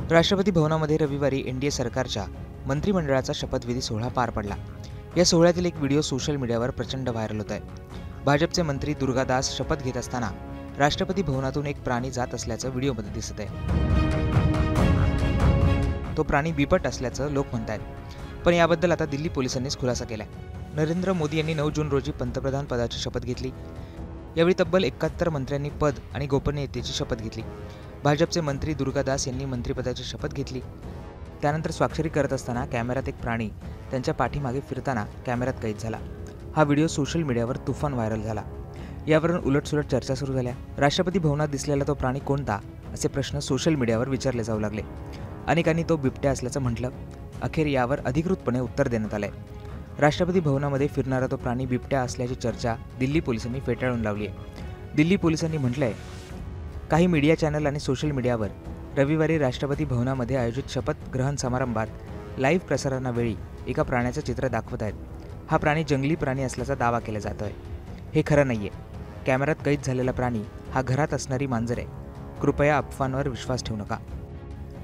राष्ट्रपती भवनामध्ये रविवारी एनडीए सरकारच्या मंत्रिमंडळाचा शपथविधी सोहळा पार पडला। या सोहळ्यातील एक व्हिडिओ सोशल मीडियावर प्रचंड व्हायरल होत आहे। भाजपचे मंत्री दुर्गा दास शपथ घेत असताना राष्ट्रपती भवनातून एक प्राणी जात असल्याचं व्हिडिओमध्ये दिसत आहे। तो प्राणी बिबट असल्याचं लोक म्हणतात, पण याबद्दल आता दिल्ली पोलिसांनीच खुलासा केलाय। नरेंद्र मोदी यांनी 9 जून रोजी पंतप्रधान पदाची शपथ घेतली। यावेळी तब्बल 71 मंत्र्यांनी पद आणि गोपनीयतेची शपथ घेतली। भाजपचे मंत्री दुर्गा दास यांनी मंत्रिपदाची शपथ घेतली। त्यानंतर स्वाक्षरी करत असताना कॅमेऱ्यात एक प्राणी त्यांच्या पाठीमागे फिरताना कॅमेऱ्यात कैद झाला। हा व्हिडिओ सोशल मीडियावर तुफान व्हायरल झाला। यावरून उलटसुलट चर्चा सुरू झाल्या। राष्ट्रपती भवनात दिसलेला तो प्राणी कोणता असे प्रश्न सोशल मीडियावर विचारले जाऊ लागले। अनेकांनी तो बिबट्या असल्याचं म्हटलं। अखेर यावर अधिकृतपणे उत्तर देण्यात आलंय। राष्ट्रपती भवनामध्ये फिरणारा तो प्राणी बिबट्या असल्याची चर्चा दिल्ली पोलिसांनी फेटाळून लावली आहे। दिल्ली पोलिसांनी म्हटलंय, काही मीडिया चॅनल आणि सोशल मीडियावर रविवारी राष्ट्रपती भवनामध्ये आयोजित शपथ ग्रहण समारंभात लाईव्ह प्रसारणावेळी एका प्राण्याचं चित्र दाखवत आहेत। हा प्राणी जंगली प्राणी असल्याचा दावा केला जातोय। हे खरं नाहीये। कॅमेऱ्यात कैद झालेला प्राणी हा घरात असणारी मांजर आहे। कृपया अफवांवर विश्वास ठेवू नका।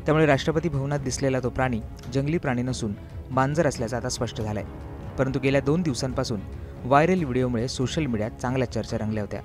त्यामुळे राष्ट्रपती भवनात दिसलेला तो प्राणी जंगली प्राणी नसून मांजर असल्याचं आता स्पष्ट झालंय। परंतु गेल्या 2 दिवसांपासून व्हायरल व्हिडिओमुळे सोशल मीडियात चांगल्या चर्चा रंगल्या होत्या।